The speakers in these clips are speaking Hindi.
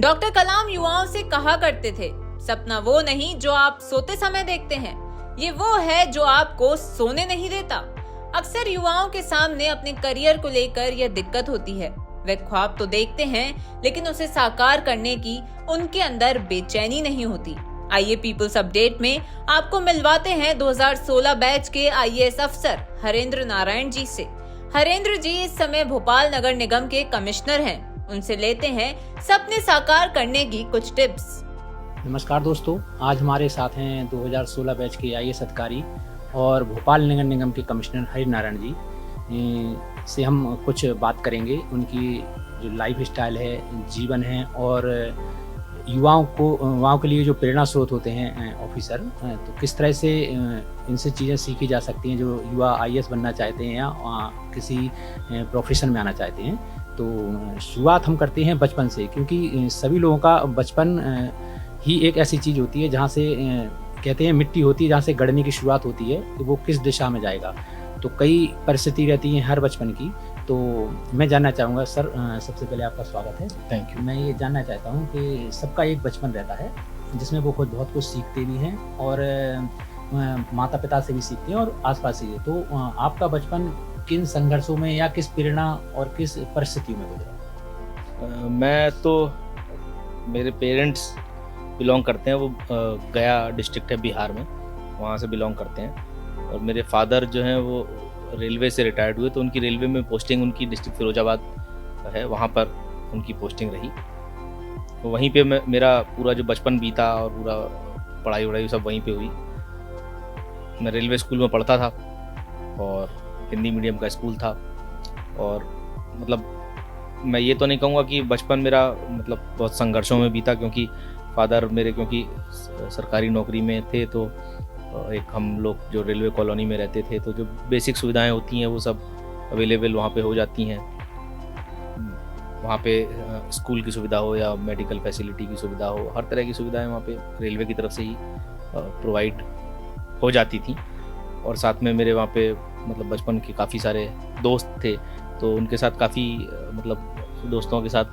डॉक्टर कलाम युवाओं से कहा करते थे, सपना वो नहीं जो आप सोते समय देखते हैं, ये वो है जो आपको सोने नहीं देता। अक्सर युवाओं के सामने अपने करियर को लेकर यह दिक्कत होती है। वे ख्वाब तो देखते हैं लेकिन उसे साकार करने की उनके अंदर बेचैनी नहीं होती। आइए पीपल्स अपडेट में आपको मिलवाते हैं 2016 बैच के आईएएस अफसर हरेंद्र नारायण जी से। हरेंद्र जी इस समय भोपाल नगर निगम के कमिश्नर हैं। उनसे लेते हैं सपने साकार करने की कुछ टिप्स। नमस्कार दोस्तों, आज हमारे साथ हैं 2016 बैच के आईएएस अधिकारी और भोपाल नगर निगम के कमिश्नर हरेंद्र नारायण जी से हम कुछ बात करेंगे। उनकी जो लाइफ स्टाइल है, जीवन है और युवाओं के लिए जो प्रेरणा स्रोत होते हैं ऑफिसर, तो किस तरह से इनसे चीज़ें सीखी जा सकती हैं जो युवा आईएएस बनना चाहते हैं या किसी प्रोफेशन में आना चाहते हैं। तो शुरुआत हम करते हैं बचपन से, क्योंकि सभी लोगों का बचपन ही एक ऐसी चीज़ होती है जहाँ से कहते हैं मिट्टी होती है, जहाँ से गढ़ने की शुरुआत होती है कि वो किस दिशा में जाएगा। तो कई परिस्थिति रहती हैं हर बचपन की। तो मैं जानना चाहूँगा सर, सबसे पहले आपका स्वागत है। Thank you. मैं ये जानना चाहता हूँ कि सबका एक बचपन रहता है जिसमें वो खुद बहुत कुछ सीखते भी हैं और माता पिता से भी सीखते हैं और आसपास से। तो आपका बचपन किन संघर्षों में या किस प्रेरणा और किस परिस्थितियों में गुजरा? मैं तो, मेरे पेरेंट्स बिलोंग करते हैं, वो गया डिस्ट्रिक्ट है बिहार में, वहाँ से बिलोंग करते हैं। और मेरे फादर जो हैं वो रेलवे से रिटायर्ड हुए, तो उनकी रेलवे में पोस्टिंग उनकी डिस्ट्रिक्ट फिरोजाबाद है, वहाँ पर उनकी पोस्टिंग रही। तो वहीं पे मेरा पूरा जो बचपन बीता और पूरा पढ़ाई वढ़ाई सब वहीं पे हुई। मैं रेलवे स्कूल में पढ़ता था और हिंदी मीडियम का स्कूल था। और मतलब मैं ये तो नहीं कहूँगा कि बचपन मेरा मतलब बहुत संघर्षों में बीता, क्योंकि फादर मेरे क्योंकि सरकारी नौकरी में थे, तो एक हम लोग जो रेलवे कॉलोनी में रहते थे, तो जो बेसिक सुविधाएं होती हैं वो सब अवेलेबल वहाँ पे हो जाती हैं। वहाँ पे स्कूल की सुविधा हो या मेडिकल फैसिलिटी की सुविधा हो, हर तरह की सुविधाएं वहाँ पे रेलवे की तरफ से ही प्रोवाइड हो जाती थी। और साथ में मेरे वहाँ पे मतलब बचपन के काफ़ी सारे दोस्त थे, तो उनके साथ काफ़ी मतलब दोस्तों के साथ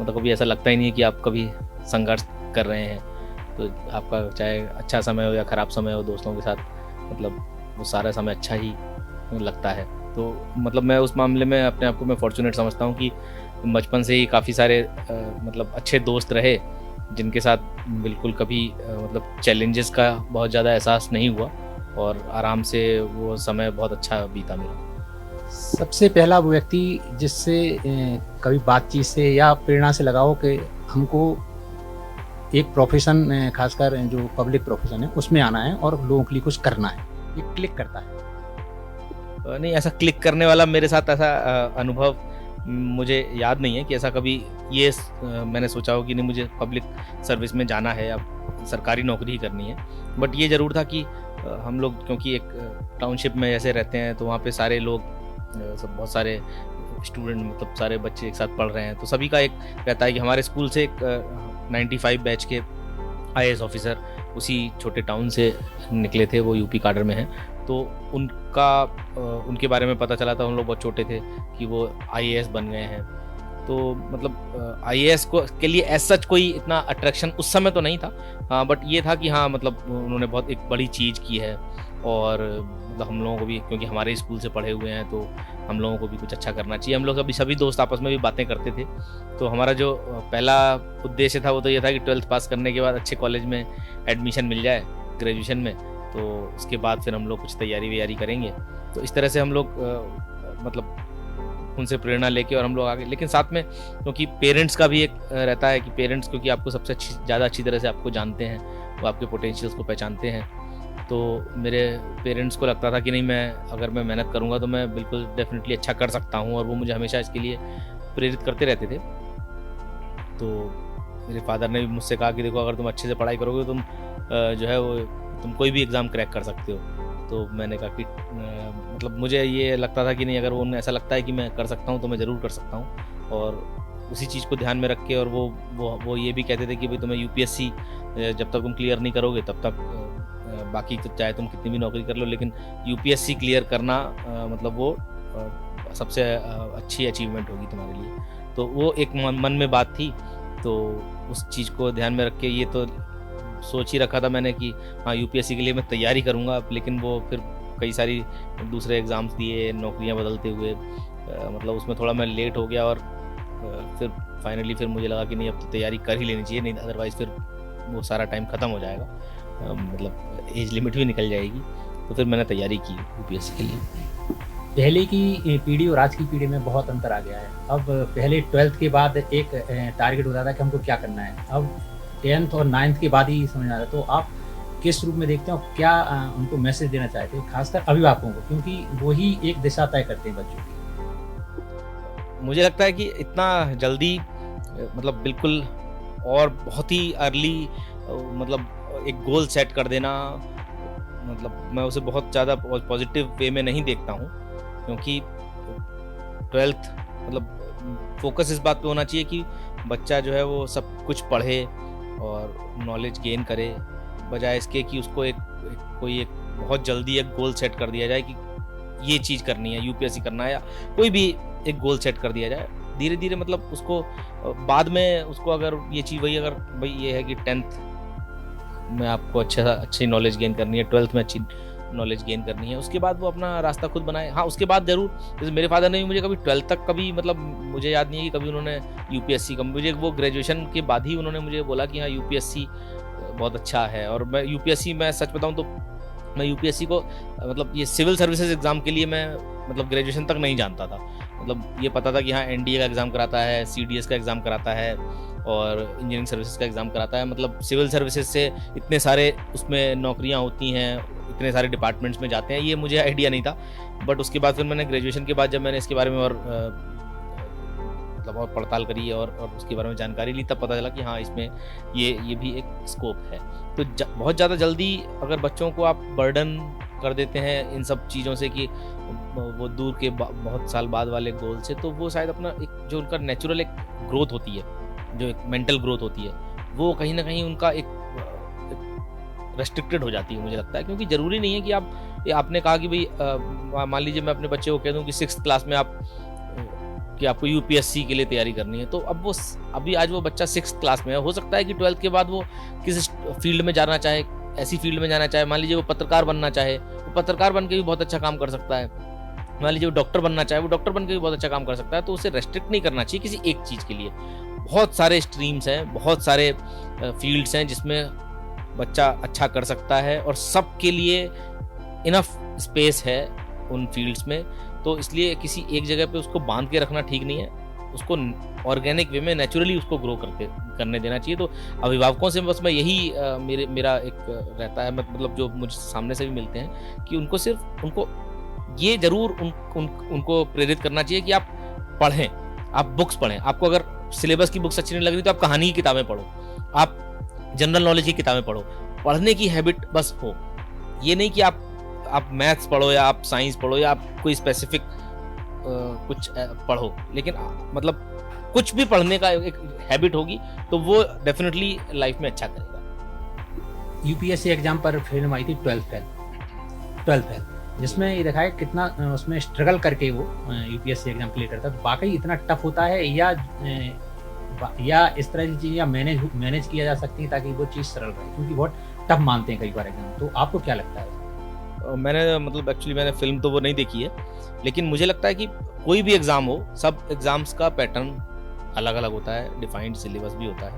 मतलब कभी ऐसा लगता ही नहीं है कि आप कभी संघर्ष कर रहे हैं। तो आपका चाहे अच्छा समय हो या ख़राब समय हो, दोस्तों के साथ मतलब वो सारा समय अच्छा ही लगता है। तो मतलब मैं उस मामले में अपने आप को मैं फॉर्चुनेट समझता हूँ कि बचपन से ही काफ़ी सारे मतलब अच्छे दोस्त रहे, जिनके साथ बिल्कुल कभी मतलब चैलेंजेस का बहुत ज़्यादा एहसास नहीं हुआ और आराम से वो समय बहुत अच्छा बीता मेरा। सबसे पहला वो व्यक्ति जिससे कभी बातचीत से या प्रेरणा से लगाओ कि हमको एक प्रोफेशन, खासकर जो पब्लिक प्रोफेशन है उसमें आना है और लोगों के लिए कुछ करना है, ये क्लिक करता है? नहीं, ऐसा क्लिक करने वाला मेरे साथ ऐसा अनुभव मुझे याद नहीं है कि ऐसा कभी ये मैंने सोचा हो कि नहीं मुझे पब्लिक सर्विस में जाना है या सरकारी नौकरी ही करनी है। बट ये ज़रूर था कि हम लोग क्योंकि एक टाउनशिप में ऐसे रहते हैं, तो वहाँ पे सारे लोग सब बहुत सारे स्टूडेंट मतलब सारे बच्चे एक साथ पढ़ रहे हैं, तो सभी का एक रहता है कि हमारे स्कूल से एक 95 बैच के आईएएस ऑफिसर उसी छोटे टाउन से निकले थे, वो यूपी काडर में हैं। तो उनके बारे में पता चला था, हम लोग बहुत छोटे थे, कि वो आईएएस बन गए हैं। तो मतलब आईएएस के लिए एज सच कोई इतना अट्रैक्शन उस समय तो नहीं था, हाँ, बट ये था कि हाँ मतलब उन्होंने बहुत एक बड़ी चीज़ की है और मतलब हम लोगों को भी, क्योंकि हमारे स्कूल से पढ़े हुए हैं, तो हम लोगों को भी कुछ अच्छा करना चाहिए। हम लोग सभी दोस्त आपस में भी बातें करते थे। तो हमारा जो पहला उद्देश्य था वो तो ये था कि 12th पास करने के बाद अच्छे कॉलेज में एडमिशन मिल जाए ग्रेजुएशन में, तो उसके बाद फिर हम लोग कुछ तैयारी करेंगे। तो इस तरह से हम लोग मतलब उनसे प्रेरणा लेके और हम लोग आगे। लेकिन साथ में क्योंकि पेरेंट्स का भी एक रहता है कि पेरेंट्स क्योंकि आपको सबसे ज़्यादा अच्छी तरह से आपको जानते हैं, वो आपके पोटेंशियल्स को पहचानते हैं। तो मेरे पेरेंट्स को लगता था कि नहीं, अगर मैं मेहनत करूँगा तो मैं बिल्कुल डेफिनेटली अच्छा कर सकता हूँ, और वो मुझे हमेशा इसके लिए प्रेरित करते रहते थे। तो मेरे फादर ने भी मुझसे कहा कि देखो, अगर तुम अच्छे से पढ़ाई करोगे तुम जो है वो तुम कोई भी एग्ज़ाम क्रैक कर सकते हो। तो मैंने कहा कि मतलब मुझे ये लगता था कि नहीं, अगर उन्हें ऐसा लगता है कि मैं कर सकता हूँ तो मैं ज़रूर कर सकता हूँ। और उसी चीज़ को ध्यान में रख के, और वो ये भी कहते थे कि भाई तुम्हें यूपीएससी जब तक तुम क्लियर नहीं करोगे तब तक बाकी तो चाहे तुम कितनी भी नौकरी कर लो, लेकिन यूपीएससी क्लियर करना मतलब वो सबसे अच्छी अचीवमेंट होगी तुम्हारे लिए। तो वो एक मन में बात थी तो उस चीज़ को ध्यान में रख के ये तो सोच ही रखा था मैंने कि हाँ यूपीएससी के लिए मैं तैयारी करूँगा, लेकिन वो फिर कई सारी दूसरे एग्ज़ाम्स दिए, नौकरियाँ बदलते हुए मतलब उसमें थोड़ा मैं लेट हो गया और फिर फाइनली फिर मुझे लगा कि नहीं अब तो तैयारी कर ही लेनी चाहिए, नहीं अदरवाइज़ फिर वो सारा टाइम ख़त्म हो जाएगा, मतलब एज लिमिट भी निकल जाएगी। तो फिर मैंने तैयारी की यूपीएससी के लिए। पहले की पीढ़ी और आज की पीढ़ी में बहुत अंतर आ गया है। अब पहले 12th के बाद एक टारगेट होता था कि हमको क्या करना है, अब 10th और 9th के बाद ही समझ आ रहा है। तो आप किस रूप में देखते हो, क्या उनको मैसेज देना चाहते हैं, खासकर अभिभावकों को, क्योंकि वही एक दिशा तय करते हैं बच्चों की? मुझे लगता है कि इतना जल्दी मतलब बिल्कुल और बहुत ही अर्ली मतलब एक गोल सेट कर देना, मतलब मैं उसे बहुत ज़्यादा पॉजिटिव वे में नहीं देखता हूँ, क्योंकि 12th मतलब फोकस इस बात पे होना चाहिए कि बच्चा जो है वो सब कुछ पढ़े और नॉलेज गेन करे, बजाय इसके कि उसको कोई एक बहुत जल्दी एक गोल सेट कर दिया जाए कि ये चीज़ करनी है, यूपीएससी करना है, या कोई भी एक गोल सेट कर दिया जाए। धीरे धीरे मतलब उसको बाद में उसको अगर ये चीज़ अगर भाई ये है कि 10th में आपको अच्छी नॉलेज गेन करनी है, 12th में अच्छी नॉलेज गेन करनी है, उसके बाद वो अपना रास्ता खुद बनाए। हाँ, उसके बाद ज़रूर, जैसे मेरे फादर ने भी मुझे कभी 12th तक कभी मतलब मुझे याद नहीं है कि कभी उन्होंने यूपीएससी का, मुझे वो ग्रेजुएशन के बाद ही उन्होंने मुझे बोला कि हाँ यूपीएससी बहुत अच्छा है। और मैं यूपीएससी, मैं सच बताऊँ तो मैं यूपीएससी को मतलब ये सिविल सर्विसेज एग्ज़ाम के लिए मैं मतलब ग्रेजुएशन तक नहीं जानता था। मतलब ये पता था कि हाँ एनडीए का एग्ज़ाम कराता है, सीडीएस का एग्ज़ाम कराता है और इंजीनियरिंग सर्विसेज का एग्ज़ाम कराता है। मतलब सिविल सर्विसेज से इतने सारे उसमें नौकरियां होती हैं, इतने सारे डिपार्टमेंट्स में जाते हैं, ये मुझे आइडिया नहीं था। बट उसके बाद फिर मैंने ग्रेजुएशन के बाद जब मैंने इसके बारे में और मतलब और पड़ताल करी और उसके बारे में जानकारी ली, तब पता चला कि हाँ इसमें ये भी एक स्कोप है। तो बहुत ज़्यादा जल्दी अगर बच्चों को आप बर्डन कर देते हैं इन सब चीज़ों से कि वो दूर के बहुत साल बाद वाले गोल से, तो वो शायद अपना एक जो उनका नेचुरल एक ग्रोथ होती है, जो एक मेंटल ग्रोथ होती है, वो कहीं ना कहीं उनका एक रेस्ट्रिक्टेड हो जाती है, मुझे लगता है। क्योंकि ज़रूरी नहीं है कि आपने कहा कि भाई मान लीजिए मैं अपने बच्चे को कह दूं कि 6th क्लास में कि आपको यूपीएससी के लिए तैयारी करनी है, तो अब अभी आज वो बच्चा 6th क्लास में है, हो सकता है कि 12th के बाद वो किस फील्ड में जाना चाहे, ऐसी फील्ड में जाना चाहे, मान लीजिए वो पत्रकार बनना चाहे, वो पत्रकार बन के भी बहुत अच्छा काम कर सकता है, मान लीजिए वो डॉक्टर बनना चाहे, वो डॉक्टर बन के भी बहुत अच्छा काम कर सकता है। तो उसे रेस्ट्रिक्ट नहीं करना चाहिए किसी एक चीज़ के लिए। बहुत सारे स्ट्रीम्स हैं, बहुत सारे फील्ड्स हैं जिसमें बच्चा अच्छा कर सकता है और सबके लिए इनफ स्पेस है उन फील्ड्स में। तो इसलिए किसी एक जगह पे उसको बांध के रखना ठीक नहीं है, उसको ऑर्गेनिक वे में नेचुरली उसको ग्रो करने देना चाहिए। तो अभिभावकों से बस मैं यही मेरा एक रहता है, मतलब जो मुझे सामने से भी मिलते हैं, कि उनको ये जरूर उनको प्रेरित करना चाहिए कि आप पढ़ें, आप बुक्स पढ़ें। आपको अगर सिलेबस की बुक्स अच्छी नहीं लग रही तो आप कहानी की किताबें पढ़ो, आप जनरल नॉलेज की किताबें पढ़ो, पढ़ने की हैबिट बस हो। ये नहीं कि आप मैथ्स पढ़ो या आप साइंस पढ़ो या आप कोई स्पेसिफिक कुछ पढ़ो, लेकिन मतलब कुछ भी पढ़ने का एक हैबिट होगी तो वो डेफिनेटली लाइफ में अच्छा करेगा। यूपीएससी एग्जाम पर फिल्म आई थी 12th फेल, जिसमें ये दिखाया कितना उसमें स्ट्रगल करके वो यूपीएससी एग्जाम क्लियर करता है। तो वाकई इतना टफ होता है या इस तरह की चीज़ें मैनेज किया जा सकती है ताकि वो चीज़ सरल रहे, क्योंकि बहुत टफ मानते हैं कई बार एग्जाम। तो आपको क्या लगता है? मैंने मतलब एक्चुअली मैंने फिल्म तो वो नहीं देखी है, लेकिन मुझे लगता है कि कोई भी एग्ज़ाम हो, सब एग्ज़ाम्स का पैटर्न अलग अलग होता है, डिफाइंड सिलेबस भी होता है।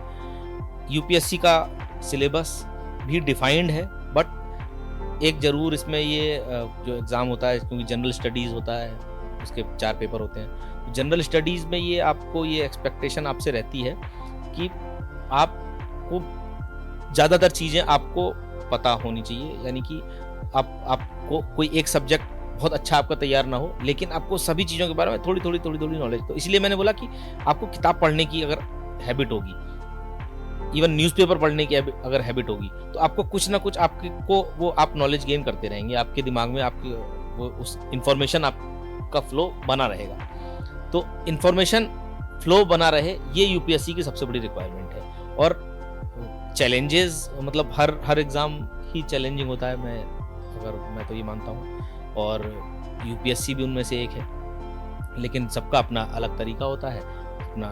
यूपीएससी का सिलेबस भी डिफाइंड है, बट एक ज़रूर इसमें ये जो एग्ज़ाम होता है, क्योंकि जनरल स्टडीज़ होता है, उसके 4 पेपर होते हैं। जनरल स्टडीज़ में ये आपको ये एक्सपेक्टेशन आपसे रहती है कि आपको ज़्यादातर चीज़ें आपको पता होनी चाहिए, यानी कि आपको कोई एक सब्जेक्ट बहुत अच्छा आपका तैयार ना हो, लेकिन आपको सभी चीज़ों के बारे में थोड़ी थोड़ी नॉलेज। तो इसलिए मैंने बोला कि आपको किताब पढ़ने की अगर हैबिट होगी, इवन न्यूज़पेपर पढ़ने की अगर हैबिट होगी, तो आपको कुछ ना कुछ वो आप नॉलेज गेन करते रहेंगे, आपके दिमाग में आपकी वो उस इंफॉर्मेशन आपका फ्लो बना रहेगा। तो इंफॉर्मेशन फ्लो बना रहे, ये यूपीएससी की सबसे बड़ी रिक्वायरमेंट है। और चैलेंजेस मतलब हर एग्ज़ाम ही चैलेंजिंग होता है, मैं तो ये मानता हूँ, और यूपीएससी भी उनमें से एक है। लेकिन सबका अपना अलग तरीका होता है, अपना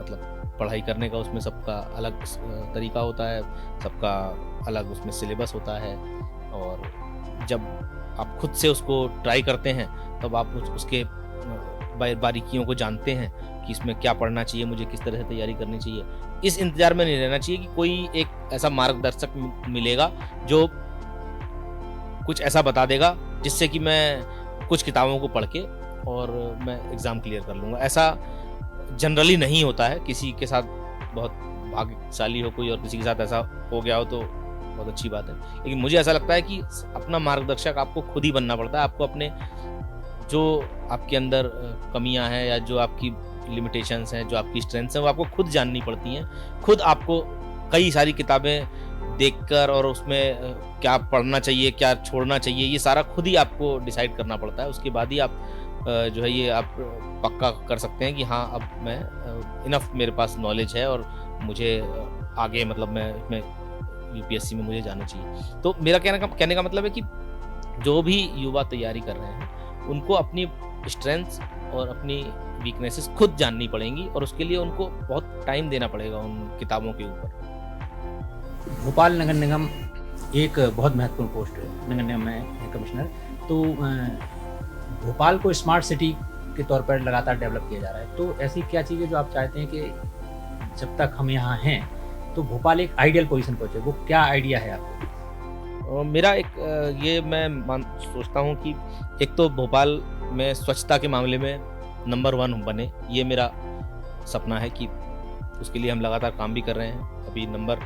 मतलब पढ़ाई करने का उसमें सबका अलग तरीका होता है, सबका अलग उसमें सिलेबस होता है, और जब आप खुद से उसको ट्राई करते हैं तब आप उसके बारीकियों को जानते हैं कि इसमें क्या पढ़ना चाहिए, मुझे किस तरह से तैयारी करनी चाहिए। इस इंतजार में नहीं रहना चाहिए कि कोई एक ऐसा मार्गदर्शक मिलेगा जो कुछ ऐसा बता देगा जिससे कि मैं कुछ किताबों को पढ़ के और मैं एग्ज़ाम क्लियर कर लूँगा। ऐसा जनरली नहीं होता है। किसी के साथ बहुत भाग्यशाली हो कोई और किसी के साथ ऐसा हो गया हो तो बहुत अच्छी बात है, लेकिन मुझे ऐसा लगता है कि अपना मार्गदर्शक आपको खुद ही बनना पड़ता है। आपको अपने जो आपके अंदर कमियां हैं या जो आपकी लिमिटेशंस हैं, जो आपकी स्ट्रेंथ्स हैं, वो आपको खुद जाननी पड़ती हैं। खुद आपको कई सारी किताबें देखकर और उसमें क्या पढ़ना चाहिए, क्या छोड़ना चाहिए, ये सारा खुद ही आपको डिसाइड करना पड़ता है। उसके बाद ही आप जो है ये आप पक्का कर सकते हैं कि हाँ अब मैं इनफ मेरे पास नॉलेज है और मुझे आगे मतलब मैं यूपीएससी में मुझे जाना चाहिए। तो मेरा कहने का मतलब है कि जो भी युवा तैयारी कर रहे हैं उनको अपनी स्ट्रेंथ्स और अपनी वीकनेसेस खुद जाननी पड़ेंगी और उसके लिए उनको बहुत टाइम देना पड़ेगा उन किताबों के ऊपर। भोपाल नगर निगम एक बहुत महत्वपूर्ण पोस्ट है, नगर निगम में कमिश्नर। तो भोपाल को स्मार्ट सिटी के तौर पर लगातार डेवलप किया जा रहा है, तो ऐसी क्या चीज़ें जो आप चाहते हैं कि जब तक हम यहाँ हैं तो भोपाल एक आइडियल पोजीशन पहुँचे, वो क्या आइडिया है आपको? मेरा एक ये मैं सोचता हूँ कि एक तो भोपाल में स्वच्छता के मामले में नंबर 1 बने, ये मेरा सपना है कि उसके लिए हम लगातार काम भी कर रहे हैं। अभी नंबर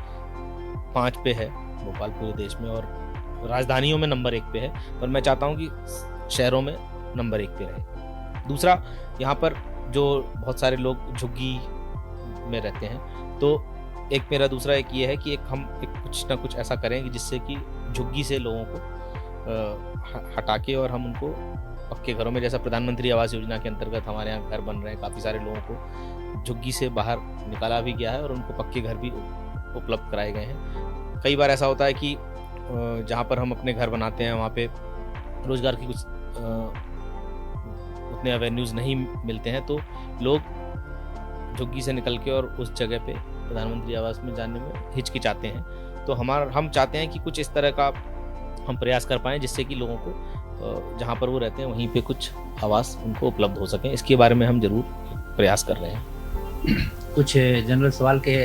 5 पे है भोपाल पूरे देश में और राजधानियों में नंबर 1 पे है, पर मैं चाहता हूँ कि शहरों में नंबर 1 पे रहे। दूसरा, यहाँ पर जो बहुत सारे लोग झुग्गी में रहते हैं, तो एक मेरा दूसरा एक ये है कि एक हम कुछ ना कुछ ऐसा करें कि जिससे कि झुग्गी से लोगों को हटा के और हम उनको पक्के घरों में, जैसा प्रधानमंत्री आवास योजना के अंतर्गत हमारे यहाँ घर बन रहे हैं, काफ़ी सारे लोगों को झुग्गी से बाहर निकाला भी गया है और उनको पक्के घर भी उपलब्ध कराए गए हैं। कई बार ऐसा होता है कि जहाँ पर हम अपने घर बनाते हैं वहाँ पे रोज़गार की कुछ उतने एवेन्यूज़ नहीं मिलते हैं, तो लोग झुग्गी से निकल के और उस जगह पे प्रधानमंत्री आवास में जाने में हिचकिचाते हैं। तो हम चाहते हैं कि कुछ इस तरह का हम प्रयास कर पाएँ जिससे कि लोगों को जहाँ पर वो रहते हैं वहीं पे कुछ आवास उनको उपलब्ध हो सकें। इसके बारे में हम जरूर प्रयास कर रहे हैं। कुछ जनरल सवाल के,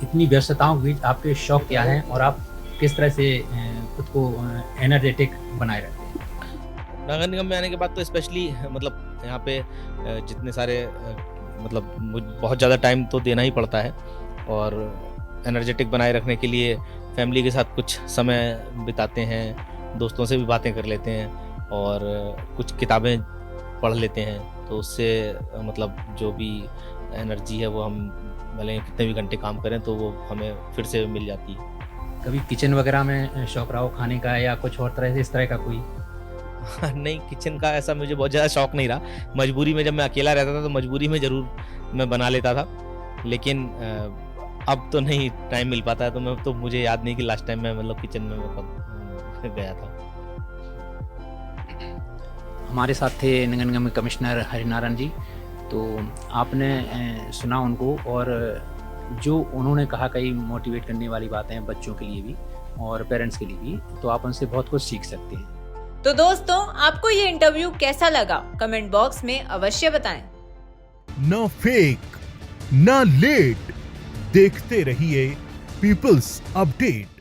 इतनी व्यस्तताओं के बीच आपके शौक क्या हैं और आप किस तरह से खुद को एनर्जेटिक बनाए रखते हैं? नगर निगम में आने के बाद तो स्पेशली मतलब यहाँ पे जितने सारे मतलब बहुत ज़्यादा टाइम तो देना ही पड़ता है और एनर्जेटिक बनाए रखने के लिए फैमिली के साथ कुछ समय बिताते हैं, दोस्तों से भी बातें कर लेते हैं और कुछ किताबें पढ़ लेते हैं। तो उससे मतलब जो भी एनर्जी है वो हम भले कितने भी घंटे काम करें तो वो हमें फिर से मिल जाती है। कभी किचन वगैरह में शौक रहा हो खाने का या कुछ और तरह से इस तरह का कोई? नहीं, किचन का ऐसा मुझे बहुत ज़्यादा शौक नहीं रहा। मजबूरी में जब मैं अकेला रहता था तो मजबूरी में ज़रूर मैं बना लेता था, लेकिन अब तो नहीं टाइम मिल पाता है। तो मुझे याद नहीं कि लास्ट टाइम मैं मतलब किचन में कब गया था। हमारे साथ थे नगर निगम के कमिश्नर हरिनारायण जी। तो आपने सुना उनको और जो उन्होंने कहा कई मोटिवेट करने वाली बातें हैं बच्चों के लिए भी और पेरेंट्स के लिए भी, तो आप उनसे बहुत कुछ सीख सकते हैं। तो दोस्तों, आपको ये इंटरव्यू कैसा लगा कमेंट बॉक्स में अवश्य बताएं। न फेक न लेट, देखते रहिए पीपल्स अपडेट।